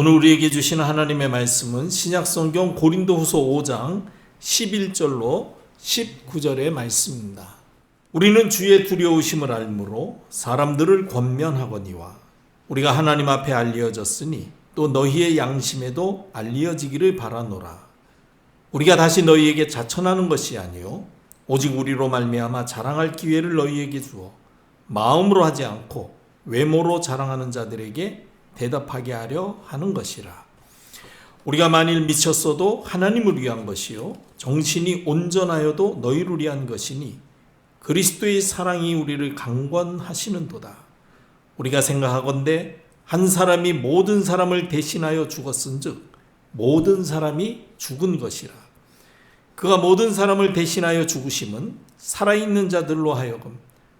오늘 우리에게 주시는 하나님의 말씀은 신약성경 고린도후서 5장 11절로 19절의 말씀입니다. 우리는 주의 두려우심을 알므로 사람들을 권면하거니와 우리가 하나님 앞에 알리어졌으니 또 너희의 양심에도 알리어지기를 바라노라. 우리가 다시 너희에게 자천하는 것이 아니요 오직 우리로 말미암아 자랑할 기회를 너희에게 주어 마음으로 하지 않고 외모로 자랑하는 자들에게 대답하게 하려 하는 것이라. 우리가 만일 미쳤어도 하나님을 위한 것이요 정신이 온전하여도 너희를 위한 것이니 그리스도의 사랑이 우리를 강권하시는도다. 우리가 생각하건대 한 사람이 모든 사람을 대신하여 죽었은즉 모든 사람이 죽은 것이라. 그가 모든 사람을 대신하여 죽으심은 살아있는 자들로 하여금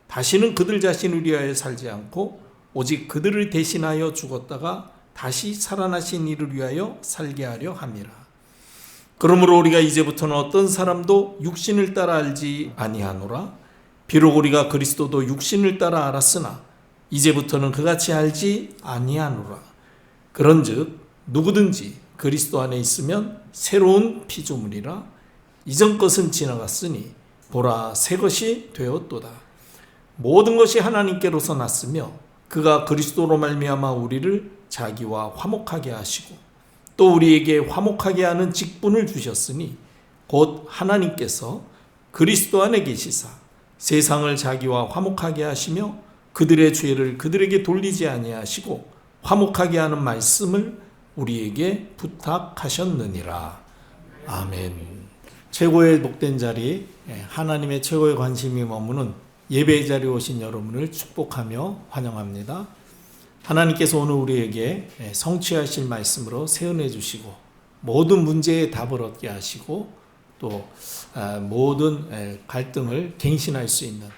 다시는 그들 자신을 위하여 살지 않고 오직 그들을 대신하여 죽었다가 다시 살아나신 이를 위하여 살게 하려 함이라. 그러므로 우리가 이제부터는 어떤 사람도 육신을 따라 알지 아니하노라. 비록 우리가 그리스도도 육신을 따라 알았으나 이제부터는 그같이 알지 아니하노라. 그런즉 누구든지 그리스도 안에 있으면 새로운 피조물이라. 이전 것은 지나갔으니 보라 새 것이 되었도다. 모든 것이 하나님께로서 났으며 그가 그리스도로 말미암아 우리를 자기와 화목하게 하시고 또 우리에게 화목하게 하는 직분을 주셨으니 곧 하나님께서 그리스도 안에 계시사 세상을 자기와 화목하게 하시며 그들의 죄를 그들에게 돌리지 아니하시고 화목하게 하는 말씀을 우리에게 부탁하셨느니라. 아멘. 최고의 복된 자리, 하나님의 최고의 관심이 머무는 예배의 자리에 오신 여러분을 축복하며 환영합니다. 하나님께서 오늘 우리에게 성취하실 말씀으로 세운해 주시고 모든 문제의 답을 얻게 하시고 또 모든 갈등을 갱신할 수 있는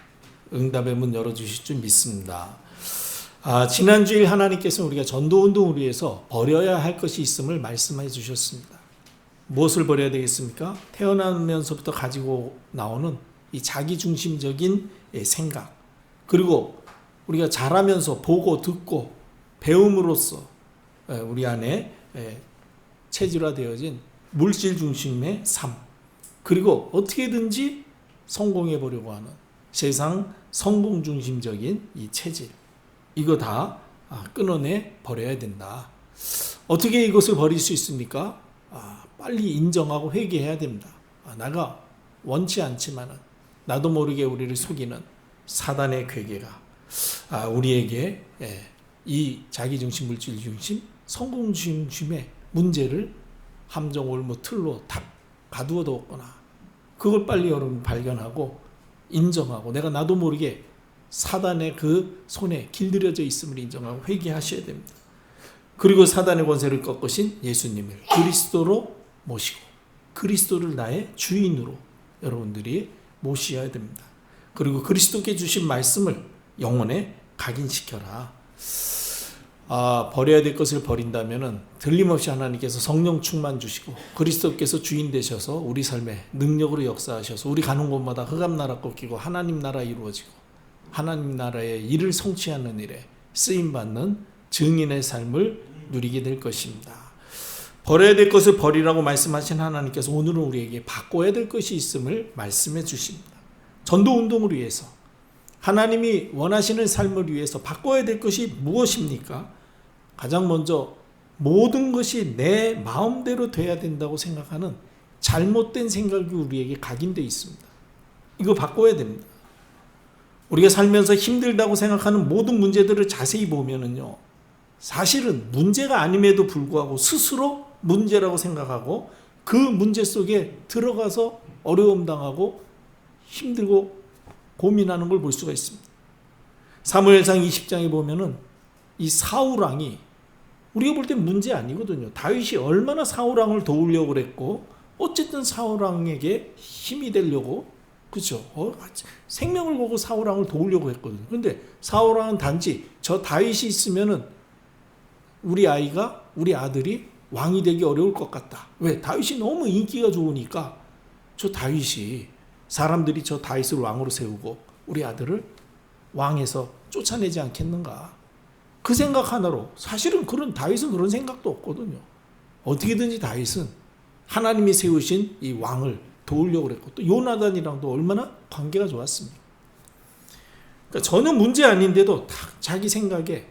응답의 문 열어주실 줄 믿습니다. 지난주일 하나님께서 우리가 전도운동을 위해서 버려야 할 것이 있음을 말씀해 주셨습니다. 무엇을 버려야 되겠습니까? 태어나면서부터 가지고 나오는 이 자기중심적인 생각, 그리고 우리가 자라면서 보고 듣고 배움으로써 우리 안에 체질화되어진 물질 중심의 삶, 그리고 어떻게든지 성공해 보려고 하는 세상 성공 중심적인 이 체질, 이거 다 끊어내 버려야 된다. 어떻게 이것을 버릴 수 있습니까? 빨리 인정하고 회개해야 됩니다. 내가 원치 않지만은 나도 모르게 우리를 속이는 사단의 괴계가 우리에게 이 자기중심, 물질중심, 성공중심의 문제를 함정, 올무, 틀로 다 가두어 두었거나 그걸 빨리 여러분 발견하고 인정하고 내가 나도 모르게 사단의 그 손에 길들여져 있음을 인정하고 회개하셔야 됩니다. 그리고 사단의 권세를 꺾으신 예수님을 그리스도로 모시고 그리스도를 나의 주인으로 여러분들이 모셔야 됩니다. 그리고 그리스도께 주신 말씀을 영혼에 각인시켜라. 버려야 될 것을 버린다면은 틀림없이 하나님께서 성령 충만 주시고 그리스도께서 주인 되셔서 우리 삶에 능력으로 역사하셔서 우리 가는 곳마다 흑암 나라 꺾이고 하나님 나라 이루어지고 하나님 나라의 일을 성취하는 일에 쓰임받는 증인의 삶을 누리게 될 것입니다. 버려야 될 것을 버리라고 말씀하신 하나님께서 오늘은 우리에게 바꿔야 될 것이 있음을 말씀해 주십니다. 전도운동을 위해서 하나님이 원하시는 삶을 위해서 바꿔야 될 것이 무엇입니까? 가장 먼저 모든 것이 내 마음대로 돼야 된다고 생각하는 잘못된 생각이 우리에게 각인되어 있습니다. 이거 바꿔야 됩니다. 우리가 살면서 힘들다고 생각하는 모든 문제들을 자세히 보면은요, 사실은 문제가 아님에도 불구하고 스스로 문제라고 생각하고 그 문제 속에 들어가서 어려움 당하고 힘들고 고민하는 걸 볼 수가 있습니다. 사무엘상 20장에 보면은 이 사울왕이 우리가 볼 땐 문제 아니거든요. 다윗이 얼마나 사울왕을 도우려고 그랬고 어쨌든 사울왕에게 힘이 되려고 그렇죠. 생명을 걸고 사울왕을 도우려고 했거든요. 그런데 사울왕은 단지 저 다윗이 있으면은 우리 아이가 우리 아들이 왕이 되기 어려울 것 같다. 왜? 다윗이 너무 인기가 좋으니까 저 다윗이 사람들이 저 다윗을 왕으로 세우고 우리 아들을 왕에서 쫓아내지 않겠는가. 그 생각 하나로 사실은 다윗은 그런 생각도 없거든요. 어떻게든지 다윗은 하나님이 세우신 이 왕을 도우려고 그랬고 또 요나단이랑도 얼마나 관계가 좋았습니까? 그러니까 전혀 문제 아닌데도 딱 자기 생각에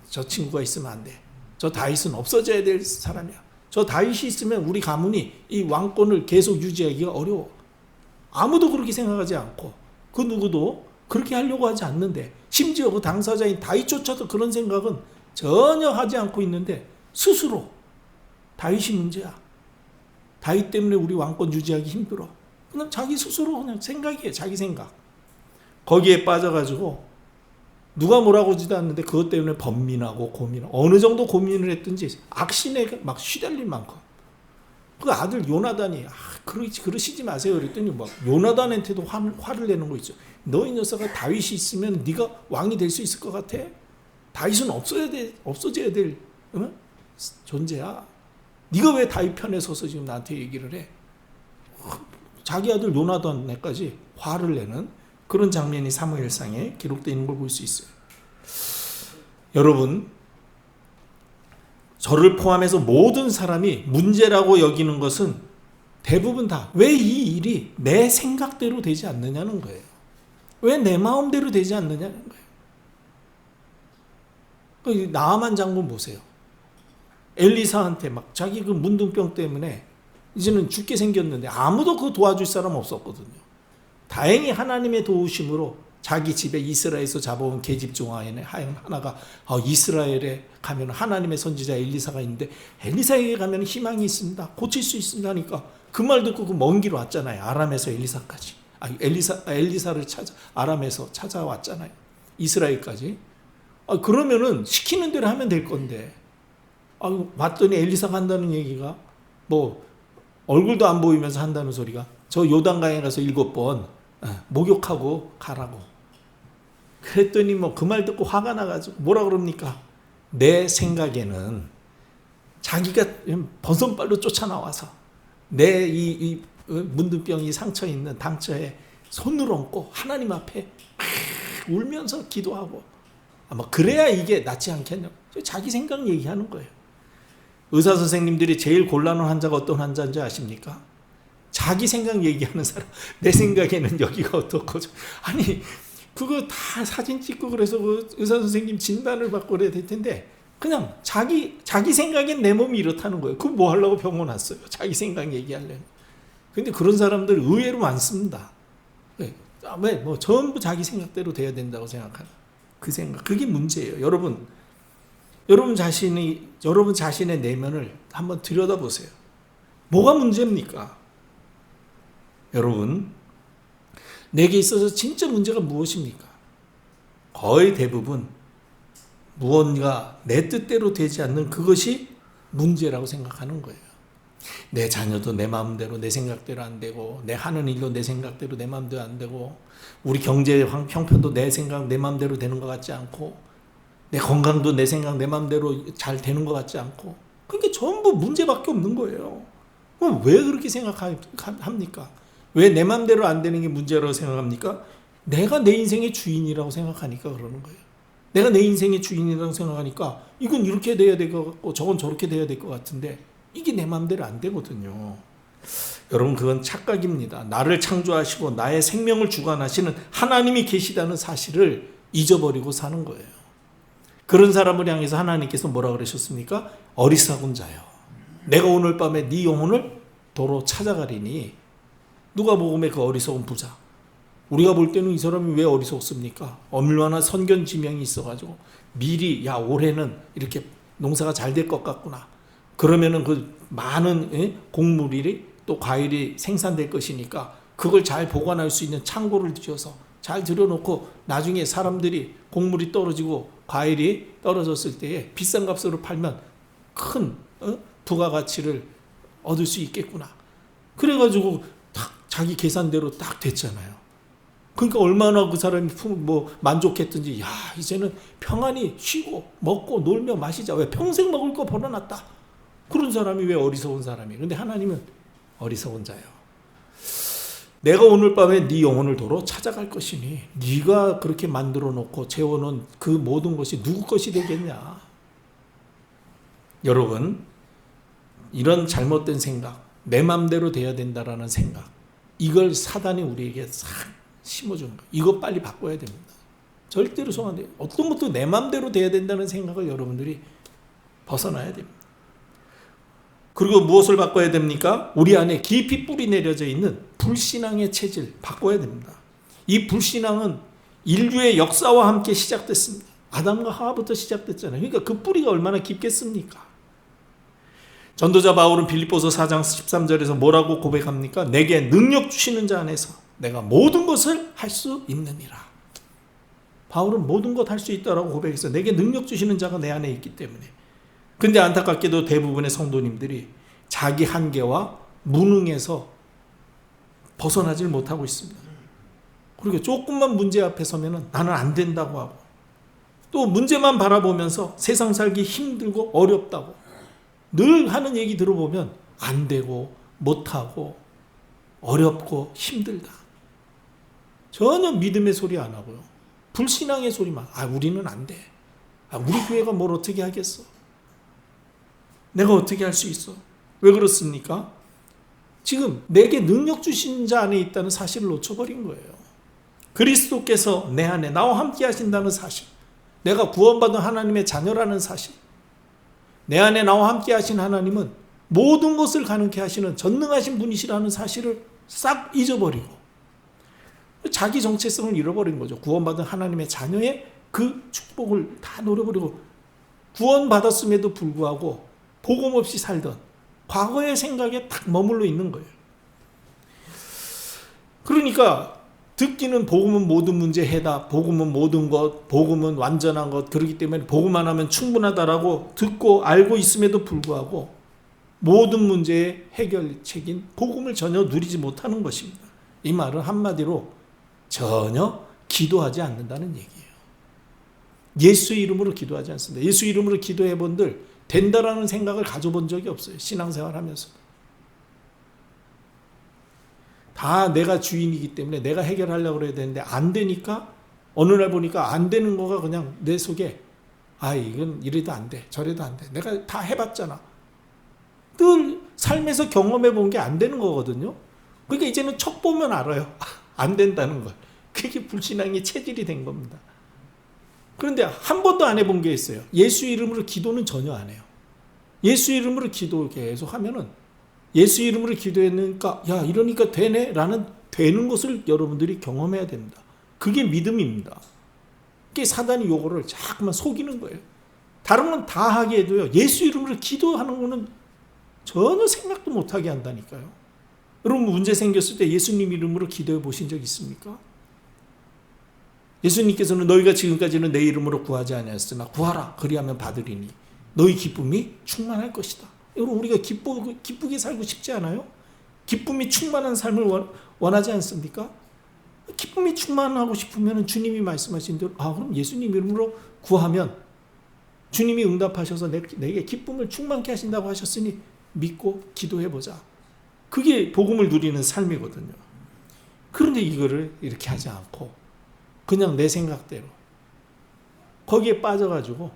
저 친구가 있으면 안 돼. 저 다윗은 없어져야 될 사람이야. 저 다윗이 있으면 우리 가문이 이 왕권을 계속 유지하기가 어려워. 아무도 그렇게 생각하지 않고 그 누구도 그렇게 하려고 하지 않는데 심지어 그 당사자인 다윗조차도 그런 생각은 전혀 하지 않고 있는데 스스로 다윗이 문제야. 다윗 때문에 우리 왕권 유지하기 힘들어. 그냥 자기 스스로 그냥 생각이에요. 자기 생각. 거기에 빠져가지고 누가 뭐라고 하지도 않는데 그것 때문에 번민하고 고민하고 어느 정도 고민을 했든지 악신에 막 시달릴 만큼 그 아들 요나단이 그러시지 마세요 그랬더니 막 요나단한테도 화를 내는 거 있죠. 너 이 녀석아 다윗이 있으면 네가 왕이 될 수 있을 것 같아? 다윗은 없어져야 될 존재야. 네가 왜 다윗 편에 서서 지금 나한테 얘기를 해? 자기 아들 요나단에까지 화를 내는 그런 장면이 사무엘상에 기록되어 있는 걸 볼 수 있어요. 여러분, 저를 포함해서 모든 사람이 문제라고 여기는 것은 대부분 다 왜 이 일이 내 생각대로 되지 않느냐는 거예요. 왜 내 마음대로 되지 않느냐는 거예요. 나아만 장군 보세요. 엘리사한테 막 자기 그 문둥병 때문에 이제는 죽게 생겼는데 아무도 그 도와줄 사람 없었거든요. 다행히 하나님의 도우심으로 자기 집에 이스라엘에서 잡아온 계집 중 하나가 이스라엘에 가면 하나님의 선지자 엘리사가 있는데 엘리사에게 가면 희망이 있습니다. 고칠 수 있습니다 하니까 그 말 듣고 그 먼 길 왔잖아요. 아람에서 엘리사까지. 엘리사를 아람에서 찾아왔잖아요. 이스라엘까지. 그러면은 시키는 대로 하면 될 건데. 봤더니 엘리사가 한다는 얘기가 뭐 얼굴도 안 보이면서 한다는 소리가 저 요단강에 가서 7번 목욕하고 가라고. 그랬더니 뭐 그 말 듣고 화가 나가지고 뭐라 그럽니까? 내 생각에는 자기가 버선발로 쫓아나와서 내 이 문둥병이 상처 있는 당처에 손을 얹고 하나님 앞에 울면서 기도하고 아마 그래야 이게 낫지 않겠냐. 자기 생각 얘기하는 거예요. 의사 선생님들이 제일 곤란한 환자가 어떤 환자인지 아십니까? 자기 생각 얘기하는 사람. 내 생각에는 여기가 어떻고 아니 그거 다 사진 찍고 그래서 그 의사 선생님 진단을 받고 그래야 될 텐데 그냥 자기 생각엔 내 몸이 이렇다는 거예요. 그럼 뭐 하려고 병원 왔어요? 자기 생각 얘기하려면. 근데 그런 사람들 의외로 많습니다. 왜 뭐 전부 자기 생각대로 돼야 된다고 생각하는 그 생각. 그게 문제예요. 여러분 자신의 내면을 한번 들여다보세요. 뭐가 문제입니까? 여러분, 내게 있어서 진짜 문제가 무엇입니까? 거의 대부분 무언가 내 뜻대로 되지 않는 그것이 문제라고 생각하는 거예요. 내 자녀도 내 마음대로 내 생각대로 안 되고 내 하는 일도 내 생각대로 내 마음대로 안 되고 우리 경제 형편도 내 생각 내 마음대로 되는 것 같지 않고 내 건강도 내 생각 내 마음대로 잘 되는 것 같지 않고 그게 전부 문제밖에 없는 거예요. 그럼 왜 그렇게 생각합니까? 왜 내 마음대로 안 되는 게 문제라고 생각합니까? 내가 내 인생의 주인이라고 생각하니까 그러는 거예요. 내가 내 인생의 주인이라고 생각하니까 이건 이렇게 돼야 될 것 같고 저건 저렇게 돼야 될 것 같은데 이게 내 마음대로 안 되거든요. 여러분 그건 착각입니다. 나를 창조하시고 나의 생명을 주관하시는 하나님이 계시다는 사실을 잊어버리고 사는 거예요. 그런 사람을 향해서 하나님께서 뭐라 그러셨습니까? 어리석은 자요. 내가 오늘 밤에 네 영혼을 도로 찾아가리니 누가복음의 그 어리석은 부자. 우리가 볼 때는 이 사람이 왜 어리석습니까? 얼마나 선견지명이 있어가지고 미리 올해는 이렇게 농사가 잘 될 것 같구나. 그러면은 그 많은 곡물이 또 과일이 생산될 것이니까 그걸 잘 보관할 수 있는 창고를 지어서 잘 들여놓고 나중에 사람들이 곡물이 떨어지고 과일이 떨어졌을 때에 비싼 값으로 팔면 큰 부가가치를 얻을 수 있겠구나. 그래가지고 딱 자기 계산대로 딱 됐잖아요. 그러니까 얼마나 그 사람이 만족했든지 이제는 평안히 쉬고 먹고 놀며 마시자. 왜 평생 먹을 거 벌어놨다. 그런 사람이 왜 어리석은 사람이에요? 근데 하나님은 어리석은 자예요. 내가 오늘 밤에 네 영혼을 도로 찾아갈 것이니 네가 그렇게 만들어 놓고 재워놓은 그 모든 것이 누구 것이 되겠냐. 여러분, 이런 잘못된 생각, 내 맘대로 돼야 된다라는 생각, 이걸 사단이 우리에게 싹 심어준 거예요. 이거 빨리 바꿔야 됩니다. 절대로 소원 안 돼요. 어떤 것도 내 맘대로 돼야 된다는 생각을 여러분들이 벗어나야 됩니다. 그리고 무엇을 바꿔야 됩니까? 우리 안에 깊이 뿌리 내려져 있는 불신앙의 체질 바꿔야 됩니다. 이 불신앙은 인류의 역사와 함께 시작됐습니다. 아담과 하와부터 시작됐잖아요. 그러니까 그 뿌리가 얼마나 깊겠습니까? 전도자 바울은 빌립보서 4장 13절에서 뭐라고 고백합니까? 내게 능력 주시는 자 안에서 내가 모든 것을 할 수 있느니라. 바울은 모든 것 할 수 있다라고 고백했어요. 내게 능력 주시는 자가 내 안에 있기 때문에. 근데 안타깝게도 대부분의 성도님들이 자기 한계와 무능에서 벗어나질 못하고 있습니다. 그리고 조금만 문제 앞에 서면은 나는 안 된다고 하고, 또 문제만 바라보면서 세상 살기 힘들고 어렵다고 늘 하는 얘기 들어보면 안 되고 못하고 어렵고 힘들다. 전혀 믿음의 소리 안 하고요. 불신앙의 소리만. 우리는 안 돼. 우리 교회가 뭘 어떻게 하겠어. 내가 어떻게 할 수 있어. 왜 그렇습니까? 지금 내게 능력 주신 자 안에 있다는 사실을 놓쳐버린 거예요. 그리스도께서 내 안에 나와 함께 하신다는 사실, 내가 구원받은 하나님의 자녀라는 사실, 내 안에 나와 함께 하신 하나님은 모든 것을 가능케 하시는 전능하신 분이시라는 사실을 싹 잊어버리고 자기 정체성을 잃어버린 거죠. 구원받은 하나님의 자녀의 그 축복을 다 놓아버리고 구원받았음에도 불구하고 복음 없이 살던 과거의 생각에 딱 머물러 있는 거예요. 그러니까 듣기는 복음은 모든 문제 해답, 복음은 모든 것, 복음은 완전한 것, 그렇기 때문에 복음만 하면 충분하다라고 듣고 알고 있음에도 불구하고 모든 문제의 해결책인 복음을 전혀 누리지 못하는 것입니다. 이 말은 한마디로 전혀 기도하지 않는다는 얘기예요. 예수의 이름으로 기도하지 않습니다. 예수 이름으로 기도해 본들 된다라는 생각을 가져본 적이 없어요. 신앙생활 하면서. 다 내가 주인이기 때문에 내가 해결하려고 그래야 되는데 안 되니까 어느 날 보니까 안 되는 거가 그냥 내 속에 이건 이래도 안 돼. 저래도 안 돼. 내가 다 해봤잖아. 늘 삶에서 경험해 본 게 안 되는 거거든요. 그러니까 이제는 척 보면 알아요. 안 된다는 걸. 그게 불신앙의 체질이 된 겁니다. 그런데 한 번도 안 해본 게 있어요. 예수 이름으로 기도는 전혀 안 해요. 예수 이름으로 기도 계속 하면은 예수 이름으로 기도했으니까 이러니까 되네 라는 되는 것을 여러분들이 경험해야 됩니다. 그게 믿음입니다. 그게 사단이 요거를 자꾸만 속이는 거예요. 다른 건 다 하게 해도요, 예수 이름으로 기도하는 거는 전혀 생각도 못하게 한다니까요. 여러분 문제 생겼을 때 예수님 이름으로 기도해 보신 적 있습니까? 예수님께서는 너희가 지금까지는 내 이름으로 구하지 아니하였으나 구하라 그리하면 받으리니 너희 기쁨이 충만할 것이다. 여러분 우리가 기쁘게 살고 싶지 않아요? 기쁨이 충만한 삶을 원하지 않습니까? 기쁨이 충만하고 싶으면 주님이 말씀하신 대로 그럼 예수님 이름으로 구하면 주님이 응답하셔서 내게 기쁨을 충만케 하신다고 하셨으니 믿고 기도해보자. 그게 복음을 누리는 삶이거든요. 그런데 이거를 이렇게 하지 않고 그냥 내 생각대로 거기에 빠져가지고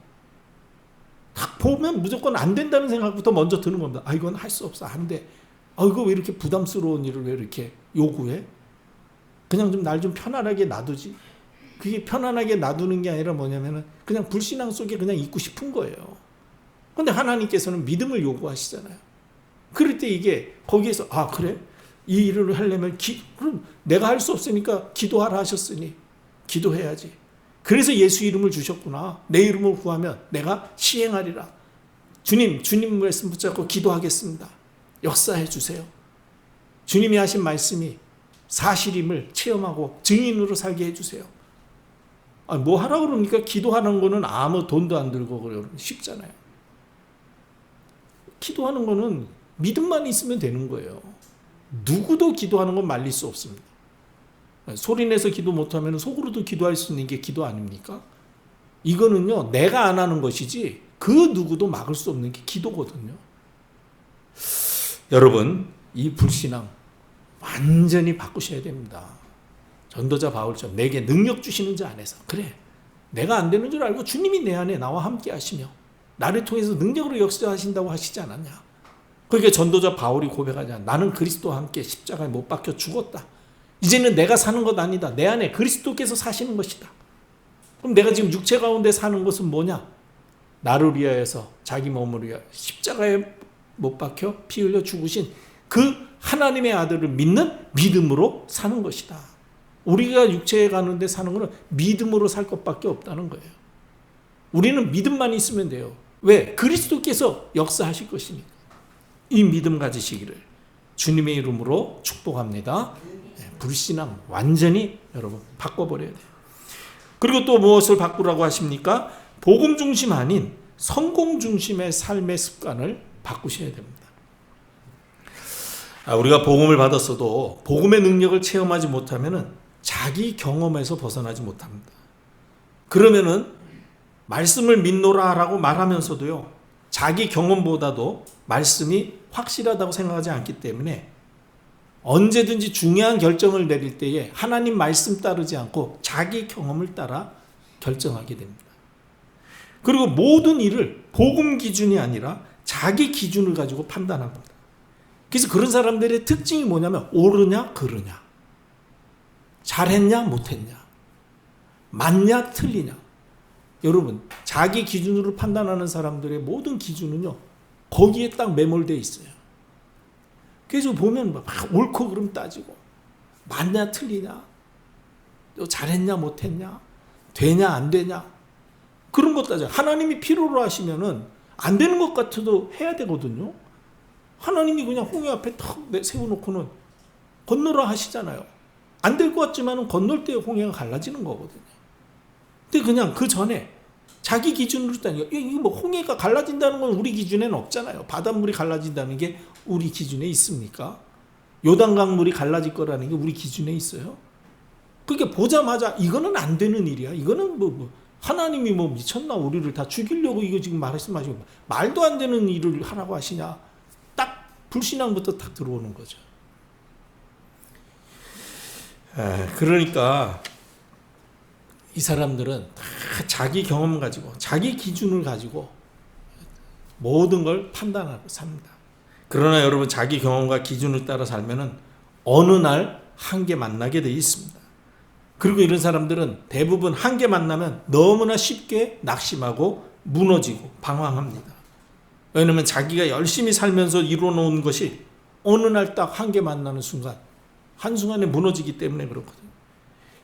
딱 보면 무조건 안 된다는 생각부터 먼저 드는 겁니다. 이건 할 수 없어. 안 돼. 이거 왜 이렇게 부담스러운 일을 왜 이렇게 요구해? 그냥 좀 날 좀 편안하게 놔두지. 그게 편안하게 놔두는 게 아니라 뭐냐면은 그냥 불신앙 속에 그냥 있고 싶은 거예요. 그런데 하나님께서는 믿음을 요구하시잖아요. 그럴 때 이게 거기에서 그래? 이 일을 하려면 그럼 내가 할 수 없으니까 기도하라 하셨으니 기도해야지. 그래서 예수 이름을 주셨구나. 내 이름을 구하면 내가 시행하리라. 주님 말씀 붙잡고 기도하겠습니다. 역사해 주세요. 주님이 하신 말씀이 사실임을 체험하고 증인으로 살게 해주세요. 뭐 하라 그럽니까? 기도하는 거는 아무 돈도 안 들고 그러면 쉽잖아요. 기도하는 거는 믿음만 있으면 되는 거예요. 누구도 기도하는 건 말릴 수 없습니다. 소리내서 기도 못하면 속으로도 기도할 수 있는 게 기도 아닙니까? 이거는요, 내가 안 하는 것이지 그 누구도 막을 수 없는 게 기도거든요. 여러분, 이 불신앙, 완전히 바꾸셔야 됩니다. 전도자 바울처럼 내게 능력 주시는 자 안에서, 그래, 내가 안 되는 줄 알고 주님이 내 안에 나와 함께 하시며 나를 통해서 능력으로 역사하신다고 하시지 않았냐. 그러니까 전도자 바울이 고백하자. 나는 그리스도와 함께 십자가에 못 박혀 죽었다. 이제는 내가 사는 것 아니다. 내 안에 그리스도께서 사시는 것이다. 그럼 내가 지금 육체 가운데 사는 것은 뭐냐? 나를 위하여서 자기 몸을 위하여 십자가에 못 박혀 피 흘려 죽으신 그 하나님의 아들을 믿는 믿음으로 사는 것이다. 우리가 육체에 가는데 사는 것은 믿음으로 살 것밖에 없다는 거예요. 우리는 믿음만 있으면 돼요. 왜? 그리스도께서 역사하실 것이니까. 이 믿음 가지시기를 주님의 이름으로 축복합니다. 불신앙 완전히 여러분 바꿔버려야 돼요. 그리고 또 무엇을 바꾸라고 하십니까? 복음 중심 아닌 성공 중심의 삶의 습관을 바꾸셔야 됩니다. 우리가 복음을 받았어도 복음의 능력을 체험하지 못하면 자기 경험에서 벗어나지 못합니다. 그러면은 말씀을 믿노라라고 말하면서도요, 자기 경험보다도 말씀이 확실하다고 생각하지 않기 때문에 언제든지 중요한 결정을 내릴 때에 하나님 말씀 따르지 않고 자기 경험을 따라 결정하게 됩니다. 그리고 모든 일을 복음 기준이 아니라 자기 기준을 가지고 판단합니다. 그래서 그런 사람들의 특징이 뭐냐면 옳으냐 그르냐, 잘했냐 못했냐, 맞냐 틀리냐. 여러분, 자기 기준으로 판단하는 사람들의 모든 기준은요, 거기에 딱 매몰되어 있어요. 그래서 보면 막 옳고 그름 따지고, 맞냐 틀리냐, 또 잘했냐 못했냐, 되냐 안 되냐, 그런 것 따져. 하나님이 필요로 하시면은 안 되는 것 같아도 해야 되거든요. 하나님이 그냥 홍해 앞에 탁 세워놓고는 건너라 하시잖아요. 안 될 것 같지만은 건널 때 홍해가 갈라지는 거거든요. 근데 그냥 그 전에 자기 기준으로 따니까, 이게 뭐 홍해가 갈라진다는 건 우리 기준에는 없잖아요. 바닷물이 갈라진다는 게 우리 기준에 있습니까? 요단강물이 갈라질 거라는 게 우리 기준에 있어요? 그러니까 보자마자 이거는 안 되는 일이야. 이거는 하나님이 미쳤나? 우리를 다 죽이려고 이거 지금 말씀하시고 말도 안 되는 일을 하라고 하시냐? 딱 불신앙부터 딱 들어오는 거죠. 그러니까 이 사람들은 다 자기 경험 가지고 자기 기준을 가지고 모든 걸 판단하고 삽니다. 그러나 여러분, 자기 경험과 기준을 따라 살면은 어느 날 한계 만나게 돼 있습니다. 그리고 이런 사람들은 대부분 한계 만나면 너무나 쉽게 낙심하고 무너지고 방황합니다. 왜냐하면 자기가 열심히 살면서 이루어놓은 것이 어느 날 딱 한계 만나는 순간 한순간에 무너지기 때문에 그렇거든요.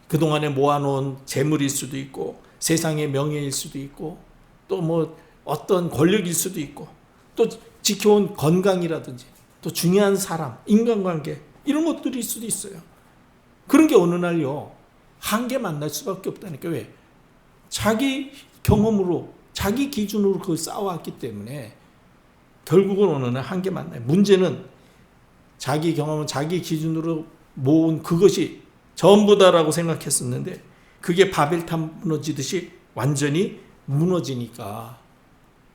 그동안에 모아놓은 재물일 수도 있고 세상의 명예일 수도 있고 또 어떤 권력일 수도 있고 또 지켜온 건강이라든지 또 중요한 사람, 인간관계 이런 것들일 수도 있어요. 그런 게 어느 날요 한계 만날 수밖에 없다니까. 왜? 자기 경험으로 자기 기준으로 그걸 쌓아왔기 때문에 결국은 어느 날 한계 만나요. 문제는 자기 경험은 자기 기준으로 모은 그것이 전부다라고 생각했었는데 그게 바벨탑 무너지듯이 완전히 무너지니까,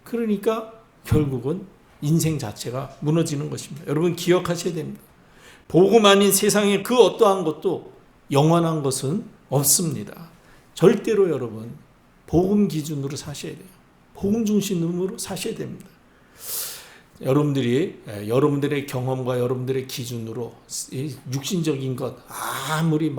그러니까 결국은 인생 자체가 무너지는 것입니다. 여러분 기억하셔야 됩니다. 복음 아닌 세상에 그 어떠한 것도 영원한 것은 없습니다. 절대로 여러분 복음 기준으로 사셔야 돼요. 복음 중심으로 사셔야 됩니다. 여러분들의 경험과 여러분들의 기준으로 육신적인 것 아무리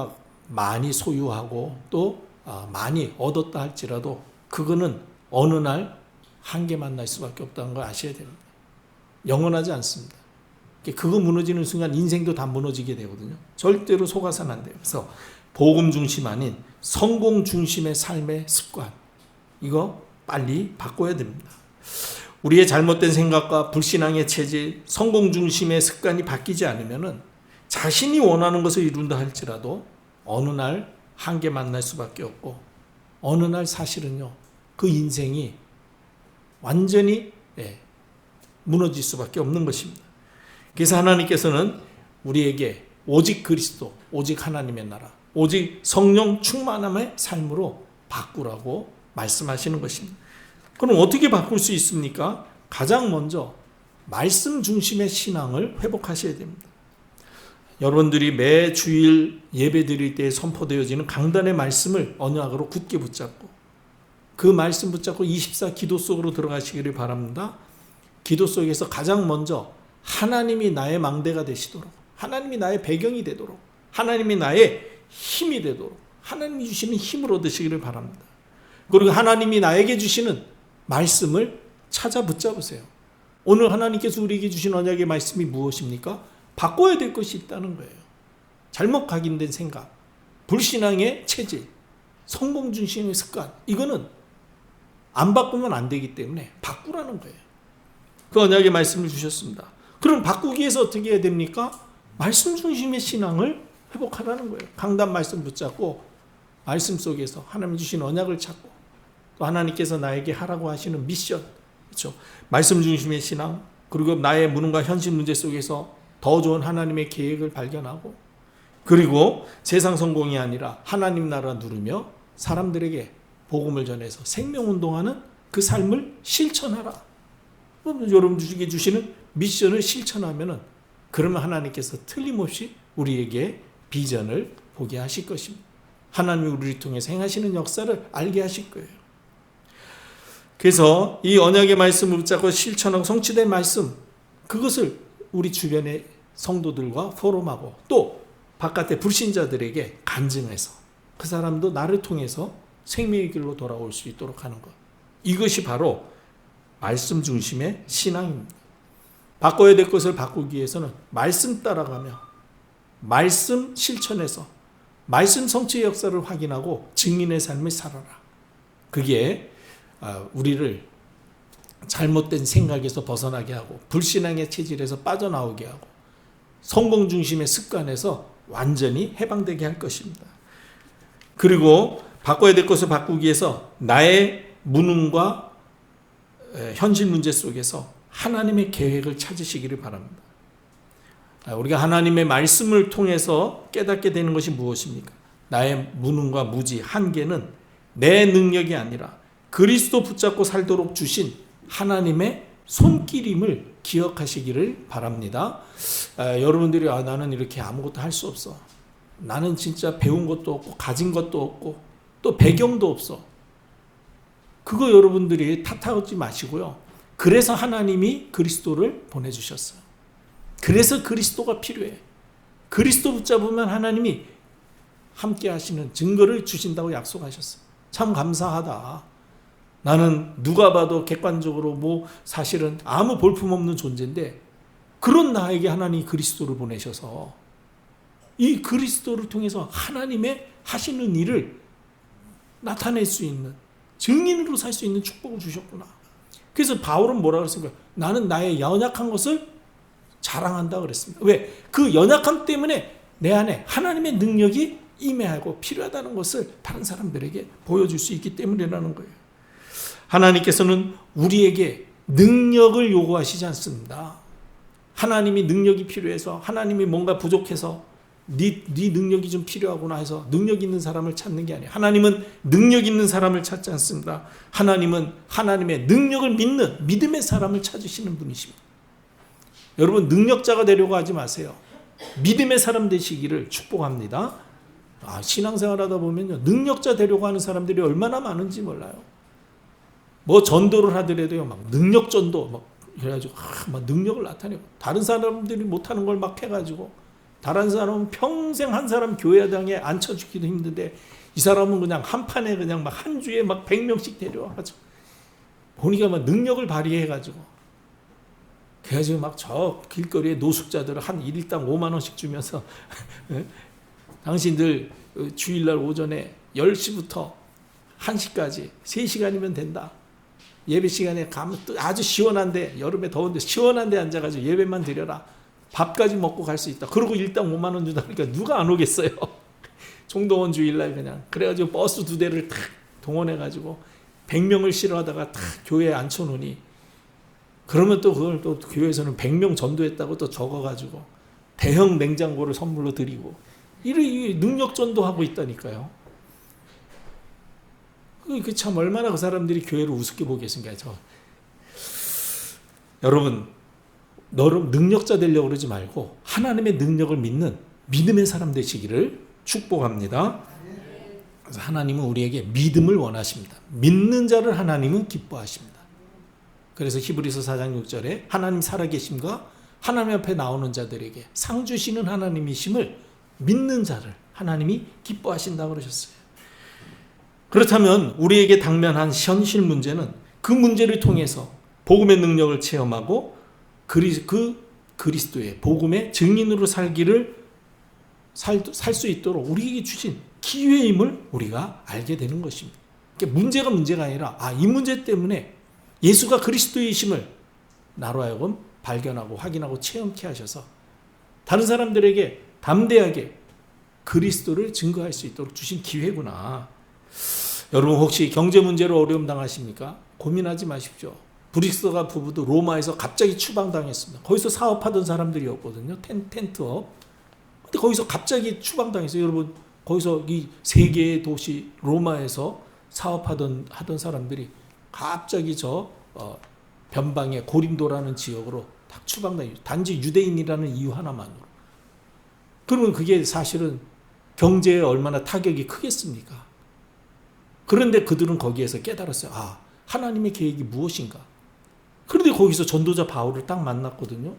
많이 소유하고 또 많이 얻었다 할지라도 그거는 어느 날 한계 만날 수밖에 없다는 걸 아셔야 됩니다. 영원하지 않습니다. 그거 무너지는 순간 인생도 다 무너지게 되거든요. 절대로 속아서는 안 돼요. 그래서 복음 중심 아닌 성공 중심의 삶의 습관, 이거 빨리 바꿔야 됩니다. 우리의 잘못된 생각과 불신앙의 체질, 성공 중심의 습관이 바뀌지 않으면 자신이 원하는 것을 이룬다 할지라도 어느 날 한계 만날 수밖에 없고 어느 날 사실은요 그 인생이 완전히 무너질 수밖에 없는 것입니다. 그래서 하나님께서는 우리에게 오직 그리스도, 오직 하나님의 나라, 오직 성령 충만함의 삶으로 바꾸라고 말씀하시는 것입니다. 그럼 어떻게 바꿀 수 있습니까? 가장 먼저 말씀 중심의 신앙을 회복하셔야 됩니다. 여러분들이 매 주일 예배 드릴 때 선포되어지는 강단의 말씀을 언약으로 굳게 붙잡고 그 말씀 붙잡고 24 기도 속으로 들어가시기를 바랍니다. 기도 속에서 가장 먼저 하나님이 나의 망대가 되시도록, 하나님이 나의 배경이 되도록, 하나님이 나의 힘이 되도록, 하나님이 주시는 힘을 얻으시기를 바랍니다. 그리고 하나님이 나에게 주시는 말씀을 찾아 붙잡으세요. 오늘 하나님께서 우리에게 주신 언약의 말씀이 무엇입니까? 바꿔야 될 것이 있다는 거예요. 잘못 각인된 생각, 불신앙의 체질, 성공 중심의 습관, 이거는 안 바꾸면 안 되기 때문에 바꾸라는 거예요. 그 언약의 말씀을 주셨습니다. 그럼 바꾸기 위해서 어떻게 해야 됩니까? 말씀 중심의 신앙을 회복하라는 거예요. 강단 말씀 붙잡고 말씀 속에서 하나님 주신 언약을 찾고 또 하나님께서 나에게 하라고 하시는 미션, 그렇죠? 말씀 중심의 신앙, 그리고 나의 무능과 현실 문제 속에서 더 좋은 하나님의 계획을 발견하고, 그리고 세상 성공이 아니라 하나님 나라 누리며 사람들에게 복음을 전해서 생명운동하는 그 삶을 실천하라. 여러분들에게 주시는 미션을 실천하면은 그러면 하나님께서 틀림없이 우리에게 비전을 보게 하실 것입니다. 하나님이 우리를 통해서 행하시는 역사를 알게 하실 거예요. 그래서 이 언약의 말씀을 붙잡고 실천하고 성취된 말씀, 그것을 우리 주변의 성도들과 포럼하고 또 바깥의 불신자들에게 간증해서 그 사람도 나를 통해서 생명의 길로 돌아올 수 있도록 하는 것. 이것이 바로 말씀 중심의 신앙입니다. 바꿔야 될 것을 바꾸기 위해서는 말씀 따라가며 말씀 실천해서 말씀 성취의 역사를 확인하고 증인의 삶을 살아라. 그게 우리를 잘못된 생각에서 벗어나게 하고 불신앙의 체질에서 빠져나오게 하고 성공 중심의 습관에서 완전히 해방되게 할 것입니다. 그리고 바꿔야 될 것을 바꾸기 위해서 나의 무능과 현실 문제 속에서 하나님의 계획을 찾으시기를 바랍니다. 우리가 하나님의 말씀을 통해서 깨닫게 되는 것이 무엇입니까? 나의 무능과 무지, 한계는 내 능력이 아니라 그리스도 붙잡고 살도록 주신 하나님의 손길임을 기억하시기를 바랍니다. 여러분들이 나는 이렇게 아무것도 할 수 없어. 나는 진짜 배운 것도 없고 가진 것도 없고 또 배경도 없어. 그거 여러분들이 탓하지 마시고요. 그래서 하나님이 그리스도를 보내주셨어요. 그래서 그리스도가 필요해. 그리스도 붙잡으면 하나님이 함께 하시는 증거를 주신다고 약속하셨어요. 참 감사하다. 나는 누가 봐도 객관적으로 사실은 아무 볼품없는 존재인데 그런 나에게 하나님이 그리스도를 보내셔서 이 그리스도를 통해서 하나님의 하시는 일을 나타낼 수 있는 증인으로 살 수 있는 축복을 주셨구나. 그래서 바울은 뭐라고 그랬습니까? 나는 나의 연약한 것을 자랑한다 그랬습니다. 왜? 그 연약함 때문에 내 안에 하나님의 능력이 임해하고 필요하다는 것을 다른 사람들에게 보여줄 수 있기 때문이라는 거예요. 하나님께서는 우리에게 능력을 요구하시지 않습니다. 하나님이 능력이 필요해서 하나님이 뭔가 부족해서 네 능력이 좀 필요하구나 해서 능력 있는 사람을 찾는 게 아니에요. 하나님은 능력 있는 사람을 찾지 않습니다. 하나님은 하나님의 능력을 믿는 믿음의 사람을 찾으시는 분이십니다. 여러분 능력자가 되려고 하지 마세요. 믿음의 사람 되시기를 축복합니다. 신앙생활 하다 보면요, 능력자 되려고 하는 사람들이 얼마나 많은지 몰라요. 전도를 하더라도요, 막 능력 전도 그래가지고 막 능력을 나타내고 다른 사람들이 못하는 걸 막 해가지고 다른 사람은 평생 한 사람 교회당에 앉혀주기도 힘든데 이 사람은 그냥 한 판에 그냥 막 한 주에 막 100명씩 데려와가지고 보니까 막 능력을 발휘해가지고 그래가지고 막 저 길거리에 노숙자들을 한 일당 5만 원씩 주면서 당신들 주일날 오전에 10시부터 1시까지 3시간이면 된다. 예배 시간에 가면 또 아주 시원한데 여름에 더운데 시원한데 앉아가지고 예배만 드려라. 밥까지 먹고 갈 수 있다. 그러고 일당 5만 원 준다. 그러니까 누가 안 오겠어요. 총동원 주일날 그냥 그래가지고 버스 2대를 탁 동원해가지고 100명을 실어하다가 탁 교회에 앉혀놓으니 그러면 또 그걸 또 교회에서는 100명 전도했다고 또 적어가지고 대형 냉장고를 선물로 드리고 이 능력 전도하고 있다니까요. 그 참 얼마나 그 사람들이 교회를 우습게 보겠습니까? 여러분 능력자 되려고 그러지 말고 하나님의 능력을 믿는 믿음의 사람 되시기를 축복합니다. 그래서 하나님은 우리에게 믿음을 원하십니다. 믿는 자를 하나님은 기뻐하십니다. 그래서 히브리서 4장 6절에 하나님 살아계심과 하나님 앞에 나오는 자들에게 상 주시는 하나님이심을 믿는 자를 하나님이 기뻐하신다고 그러셨어요. 그렇다면 우리에게 당면한 현실 문제는 그 문제를 통해서 복음의 능력을 체험하고 그리스도의 복음의 증인으로 살기를 살 수 있도록 우리에게 주신 기회임을 우리가 알게 되는 것입니다. 문제가 아니라 이 문제 때문에 예수가 그리스도이심을 나로 하여금 발견하고 확인하고 체험케 하셔서 다른 사람들에게 담대하게 그리스도를 증거할 수 있도록 주신 기회구나. 여러분 혹시 경제 문제로 어려움 당하십니까? 고민하지 마십시오. 브릭스가 부부도 로마에서 갑자기 추방당했습니다. 거기서 사업하던 사람들이었거든요. 텐트업. 근데 거기서 갑자기 추방당했어요. 여러분 거기서 이 세 개의 도시 로마에서 사업하던 사람들이 갑자기 변방의 고린도라는 지역으로 딱 추방당해요. 단지 유대인이라는 이유 하나만으로. 그러면 그게 사실은 경제에 얼마나 타격이 크겠습니까? 그런데 그들은 거기에서 깨달았어요. 하나님의 계획이 무엇인가? 그런데 거기서 전도자 바울을 딱 만났거든요.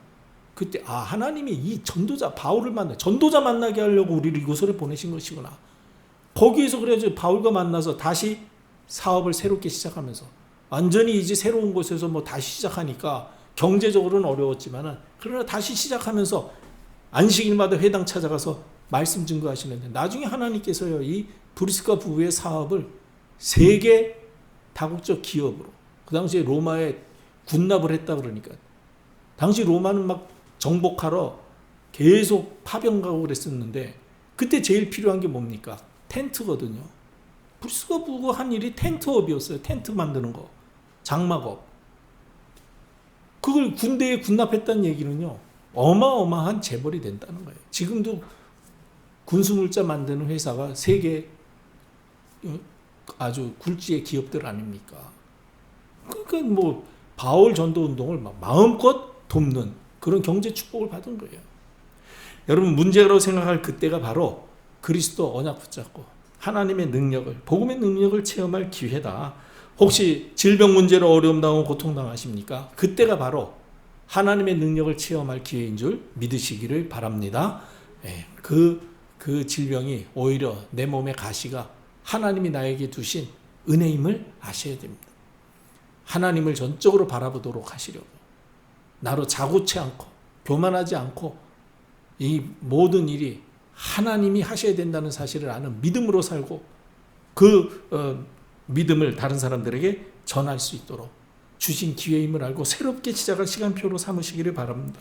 그때 하나님이 이 전도자 바울을 전도자 만나게 하려고 우리를 이곳으로 보내신 것이구나. 거기에서 그래서 바울과 만나서 다시 사업을 새롭게 시작하면서 완전히 이제 새로운 곳에서 다시 시작하니까 경제적으로는 어려웠지만은 그러나 다시 시작하면서 안식일마다 회당 찾아가서 말씀 증거하시는데 나중에 하나님께서요 이 브리스가 부부의 사업을 세계 다국적 기업으로 그 당시에 로마에 군납을 했다 그러니까 당시 로마는 막 정복하러 계속 파병 가고 그랬었는데 그때 제일 필요한 게 뭡니까? 텐트거든요. 브리스가 부부가 한 일이 텐트업이었어요. 텐트 만드는 거. 장막업. 그걸 군대에 군납했다는 얘기는요. 어마어마한 재벌이 된다는 거예요. 지금도 군수물자 만드는 회사가 세계 아주 굴지의 기업들 아닙니까? 그러니까 바울 전도 운동을 마음껏 돕는 그런 경제 축복을 받은 거예요. 여러분 문제라고 생각할 그때가 바로 그리스도 언약 붙잡고 하나님의 능력을 복음의 능력을 체험할 기회다. 혹시 질병 문제로 어려움 당하고 고통 당하십니까? 그때가 바로 하나님의 능력을 체험할 기회인 줄 믿으시기를 바랍니다. 그 질병이 오히려 내 몸의 가시가 하나님이 나에게 두신 은혜임을 아셔야 됩니다. 하나님을 전적으로 바라보도록 하시려고 나로 자고치 않고 교만하지 않고 이 모든 일이 하나님이 하셔야 된다는 사실을 아는 믿음으로 살고 그 믿음을 다른 사람들에게 전할 수 있도록 주신 기회임을 알고 새롭게 시작할 시간표로 삼으시기를 바랍니다.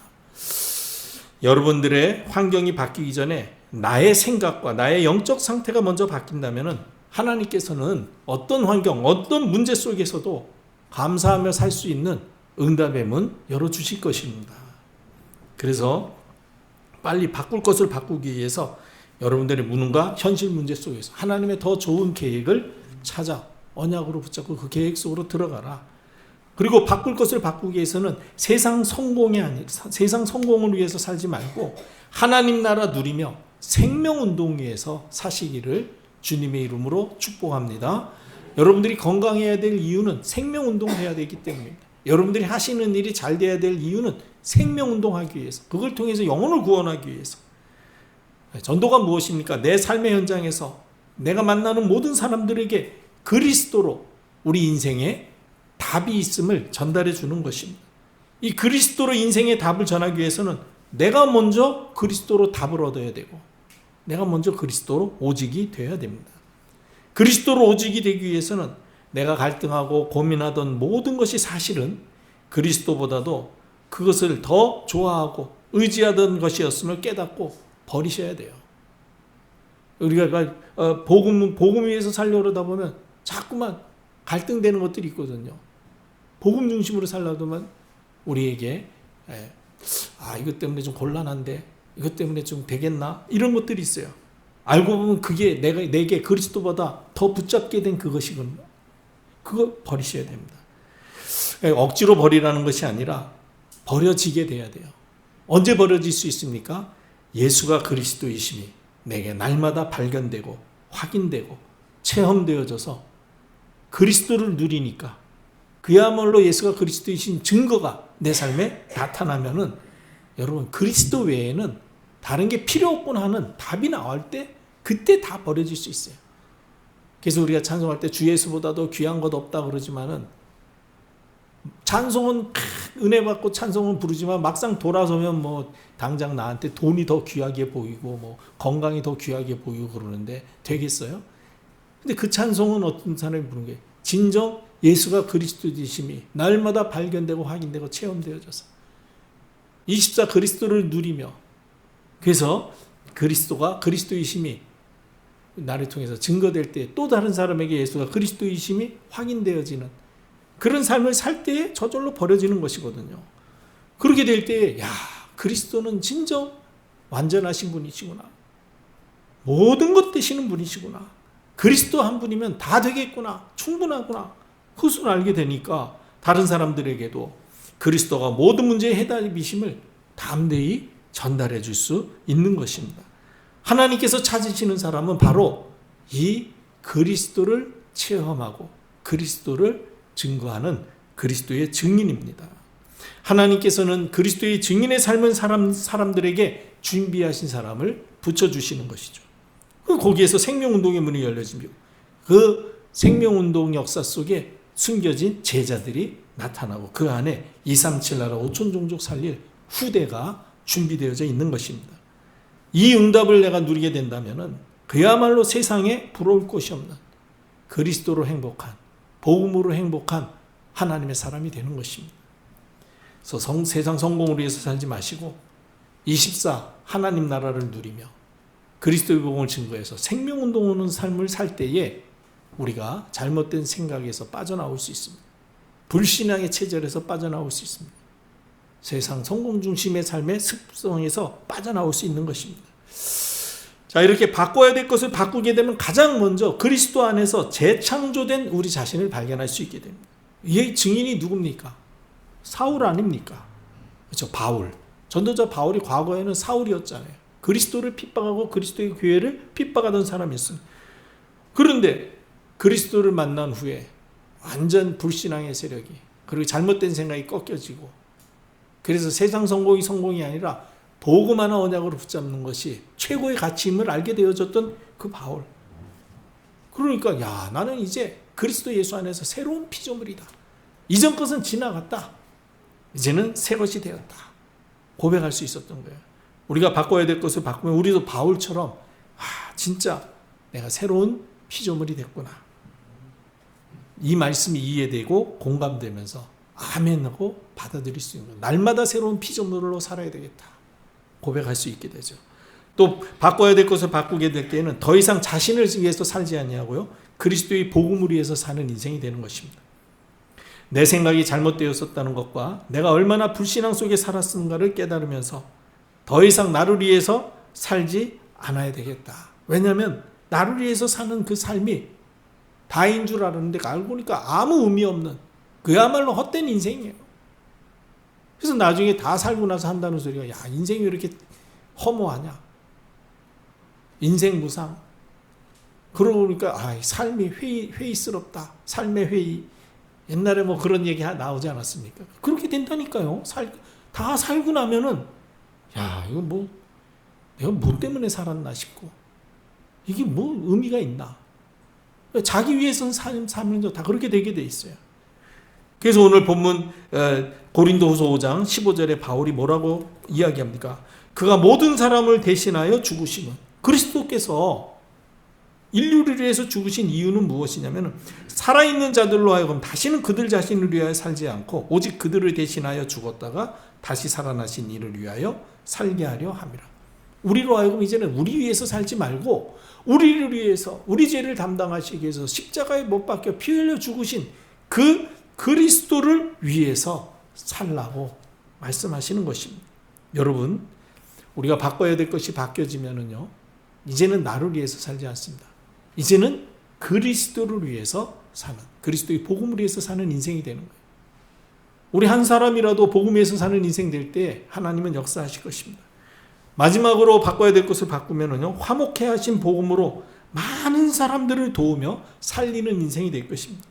여러분들의 환경이 바뀌기 전에 나의 생각과 나의 영적 상태가 먼저 바뀐다면 하나님께서는 어떤 환경, 어떤 문제 속에서도 감사하며 살 수 있는 응답의 문 열어주실 것입니다. 그래서 빨리 바꿀 것을 바꾸기 위해서 여러분들의 무능과 현실 문제 속에서 하나님의 더 좋은 계획을 찾아 언약으로 붙잡고 그 계획 속으로 들어가라. 그리고 바꿀 것을 바꾸기 위해서는 세상 성공을 위해서 살지 말고 하나님 나라 누리며 생명운동 위해서 사시기를 주님의 이름으로 축복합니다. 여러분들이 건강해야 될 이유는 생명운동을 해야 되기 때문입니다. 여러분들이 하시는 일이 잘 돼야 될 이유는 생명운동하기 위해서, 그걸 통해서 영혼을 구원하기 위해서. 전도가 무엇입니까? 내 삶의 현장에서 내가 만나는 모든 사람들에게 그리스도로 우리 인생에 답이 있음을 전달해 주는 것입니다. 이 그리스도로 인생의 답을 전하기 위해서는 내가 먼저 그리스도로 답을 얻어야 되고 내가 먼저 그리스도로 오직이 되어야 됩니다. 그리스도로 오직이 되기 위해서는 내가 갈등하고 고민하던 모든 것이 사실은 그리스도보다도 그것을 더 좋아하고 의지하던 것이었음을 깨닫고 버리셔야 돼요. 우리가 복음 위해서 살려다 보면 자꾸만 갈등되는 것들이 있거든요. 복음 중심으로 살려다만 우리에게 이것 때문에 좀 곤란한데 이것 때문에 좀 되겠나 이런 것들이 있어요. 알고 보면 그게 내게 그리스도보다 더 붙잡게 된 그것이거든요. 그거 버리셔야 됩니다. 억지로 버리라는 것이 아니라 버려지게 돼야 돼요. 언제 버려질 수 있습니까? 예수가 그리스도이심이 내게 날마다 발견되고 확인되고 체험되어져서 그리스도를 누리니까 그야말로 예수가 그리스도이신 증거가 내 삶에 나타나면은 여러분 그리스도 외에는 다른 게 필요 없구나 하는 답이 나올 때 그때 다 버려질 수 있어요. 그래서 우리가 찬송할 때 주 예수보다도 귀한 것 없다 그러지만은 찬송은 은혜 받고 찬송은 부르지만 막상 돌아서면 뭐 당장 나한테 돈이 더 귀하게 보이고 뭐 건강이 더 귀하게 보이고 그러는데 되겠어요? 근데 그 찬송은 어떤 사람이 부르는 게 진정 예수가 그리스도이심이 날마다 발견되고 확인되고 체험되어져서 24 그리스도를 누리며 그래서 그리스도가 그리스도이심이 나를 통해서 증거될 때 또 다른 사람에게 예수가 그리스도이심이 확인되어지는 그런 삶을 살 때에 저절로 버려지는 것이거든요. 그렇게 될 때에 야 그리스도는 진정 완전하신 분이시구나. 모든 것 되시는 분이시구나. 그리스도 한 분이면 다 되겠구나. 충분하구나. 그것을 알게 되니까 다른 사람들에게도 그리스도가 모든 문제의 해답이심을 담대히 전달해 줄 수 있는 것입니다. 하나님께서 찾으시는 사람은 바로 이 그리스도를 체험하고 그리스도를 증거하는 그리스도의 증인입니다. 하나님께서는 그리스도의 증인의 삶은 사람들에게 준비하신 사람을 붙여주시는 것이죠. 거기에서 생명운동의 문이 열려집니다. 그 생명운동 역사 속에 숨겨진 제자들이 나타나고 그 안에 237 나라 5천 종족 살릴 후대가 준비되어져 있는 것입니다. 이 응답을 내가 누리게 된다면 그야말로 세상에 부러울 것이 없는 그리스도로 행복한 복음으로 행복한 하나님의 사람이 되는 것입니다. 그래서 세상 성공을 위해서 살지 마시고 24 하나님 나라를 누리며 그리스도의 복음을 증거해서 생명운동 오는 삶을 살 때에 우리가 잘못된 생각에서 빠져나올 수 있습니다. 불신앙의 체질에서 빠져나올 수 있습니다. 세상 성공 중심의 삶의 습성에서 빠져나올 수 있는 것입니다. 자, 이렇게 바꿔야 될 것을 바꾸게 되면 가장 먼저 그리스도 안에서 재창조된 우리 자신을 발견할 수 있게 됩니다. 이 증인이 누굽니까? 사울 아닙니까? 그렇죠. 바울. 전도자 바울이 과거에는 사울이었잖아요. 그리스도를 핍박하고 그리스도의 교회를 핍박하던 사람이었습니다. 그런데 그리스도를 만난 후에 완전 불신앙의 세력이 그리고 잘못된 생각이 꺾여지고 그래서 세상 성공이 아니라 복음 하나 언약으로 붙잡는 것이 최고의 가치임을 알게 되어졌던 그 바울. 그러니까 야 나는 이제 그리스도 예수 안에서 새로운 피조물이다. 이전 것은 지나갔다. 이제는 새 것이 되었다. 고백할 수 있었던 거예요. 우리가 바꿔야 될 것을 바꾸면 우리도 바울처럼 진짜 내가 새로운 피조물이 됐구나. 이 말씀이 이해되고 공감되면서 아멘하고 받아들일 수 있는 거예요. 날마다 새로운 피조물로 살아야 되겠다. 고백할 수 있게 되죠. 또 바꿔야 될 것을 바꾸게 될 때에는 더 이상 자신을 위해서 살지 아니하고요. 그리스도의 복음을 위해서 사는 인생이 되는 것입니다. 내 생각이 잘못되었었다는 것과 내가 얼마나 불신앙 속에 살았는가를 깨달으면서 더 이상 나를 위해서 살지 않아야 되겠다. 왜냐하면 나를 위해서 사는 그 삶이 다인 줄 알았는데 알고 보니까 아무 의미 없는 그야말로 헛된 인생이에요. 그래서 나중에 다 살고 나서 한다는 소리가 야 인생이 왜 이렇게 허무하냐. 인생 무상. 그러고 보니까 삶이 회의스럽다. 삶의 회의. 옛날에 뭐 그런 얘기 나오지 않았습니까? 그렇게 된다니까요. 다 살고 나면은 야 이거 뭐 내가 뭐 때문에 살았나 싶고 이게 뭐 의미가 있나. 자기 위해서는 살면서 다 그렇게 되게 돼 있어요. 그래서 오늘 본문 고린도후서 5장 15절에 바울이 뭐라고 이야기합니까? 그가 모든 사람을 대신하여 죽으심은 그리스도께서 인류를 위해서 죽으신 이유는 무엇이냐면 살아있는 자들로 하여금 다시는 그들 자신을 위하여 살지 않고 오직 그들을 대신하여 죽었다가 다시 살아나신 이를 위하여 살게 하려 함이라. 우리로 하여금 이제는 우리 위해서 살지 말고 우리를 위해서 우리 죄를 담당하시기 위해서 십자가에 못 박혀 피 흘려 죽으신 그 그리스도를 위해서 살라고 말씀하시는 것입니다. 여러분 우리가 바꿔야 될 것이 바뀌어지면은요 이제는 나를 위해서 살지 않습니다. 이제는 그리스도를 위해서 사는 그리스도의 복음을 위해서 사는 인생이 되는 거예요. 우리 한 사람이라도 복음에서 사는 인생 될 때 하나님은 역사하실 것입니다. 마지막으로 바꿔야 될 것을 바꾸면은요, 화목해 하신 복음으로 많은 사람들을 도우며 살리는 인생이 될 것입니다.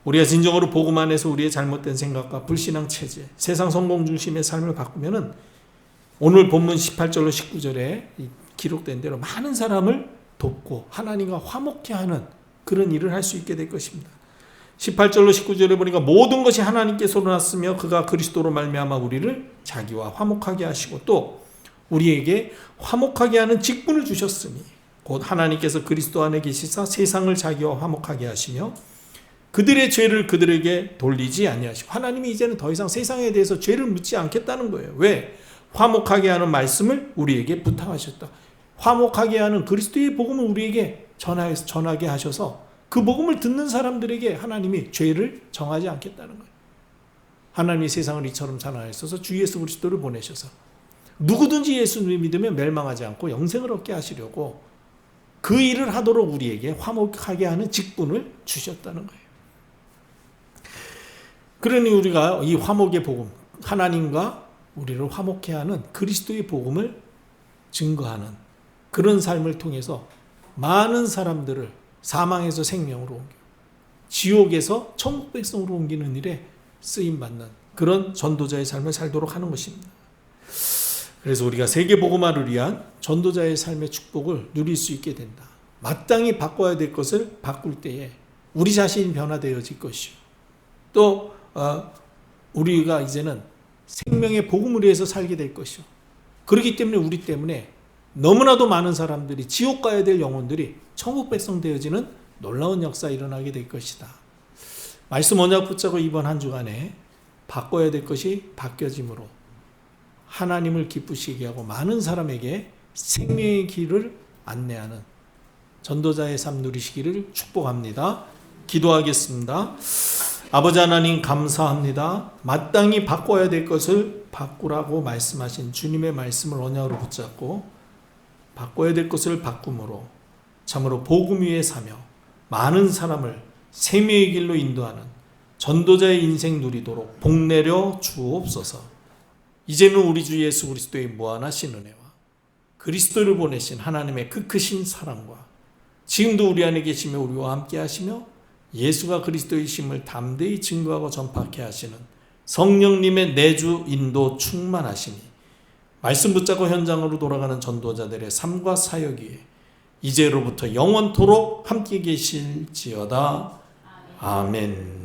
우리가 진정으로 복음 안에서 우리의 잘못된 생각과 불신앙 체제, 세상 성공 중심의 삶을 바꾸면은 오늘 본문 18절로 19절에 기록된 대로 많은 사람을 돕고 하나님과 화목해 하는 그런 일을 할 수 있게 될 것입니다. 18절로 19절에 보니까 모든 것이 하나님께서로 났으며 그가 그리스도로 말미암아 우리를 자기와 화목하게 하시고 또 우리에게 화목하게 하는 직분을 주셨으니 곧 하나님께서 그리스도 안에 계시사 세상을 자기와 화목하게 하시며 그들의 죄를 그들에게 돌리지 아니하시고, 하나님이 이제는 더 이상 세상에 대해서 죄를 묻지 않겠다는 거예요. 왜? 화목하게 하는 말씀을 우리에게 부탁하셨다. 화목하게 하는 그리스도의 복음을 우리에게 전하게 하셔서 그 복음을 듣는 사람들에게 하나님이 죄를 정하지 않겠다는 거예요. 하나님이 세상을 이처럼 사랑하셔서 주 예수 그리스도를 보내셔서 누구든지 예수를 믿으면 멸망하지 않고 영생을 얻게 하시려고 그 일을 하도록 우리에게 화목하게 하는 직분을 주셨다는 거예요. 그러니 우리가 이 화목의 복음, 하나님과 우리를 화목해 하는 그리스도의 복음을 증거하는 그런 삶을 통해서 많은 사람들을 사망에서 생명으로 옮겨 지옥에서 천국 백성으로 옮기는 일에 쓰임받는 그런 전도자의 삶을 살도록 하는 것입니다. 그래서 우리가 세계 복음화를 위한 전도자의 삶의 축복을 누릴 수 있게 된다. 마땅히 바꿔야 될 것을 바꿀 때에 우리 자신이 변화되어질 것이요. 또 우리가 이제는 생명의 복음을 위해서 살게 될 것이요. 그렇기 때문에 우리 때문에 너무나도 많은 사람들이 지옥 가야 될 영혼들이 천국 백성 되어지는 놀라운 역사 일어나게 될 것이다. 말씀 언약 붙잡고 이번 한 주간에 바꿔야 될 것이 바뀌어짐으로 하나님을 기쁘시게 하고 많은 사람에게 생명의 길을 안내하는 전도자의 삶 누리시기를 축복합니다. 기도하겠습니다. 아버지 하나님 감사합니다. 마땅히 바꿔야 될 것을 바꾸라고 말씀하신 주님의 말씀을 언약으로 붙잡고 바꿔야 될 것을 바꿈으로 참으로 복음 위에 사며 많은 사람을 생명의 길로 인도하는 전도자의 인생 누리도록 복내려 주옵소서. 이제는 우리 주 예수 그리스도의 무한하신 은혜와 그리스도를 보내신 하나님의 그 크신 사랑과 지금도 우리 안에 계시며 우리와 함께 하시며 예수가 그리스도이심을 담대히 증거하고 전파케 하시는 성령님의 내주 인도 충만하시니 말씀 붙잡고 현장으로 돌아가는 전도자들의 삶과 사역 위에 이제로부터 영원토록 함께 계실지어다. 아멘.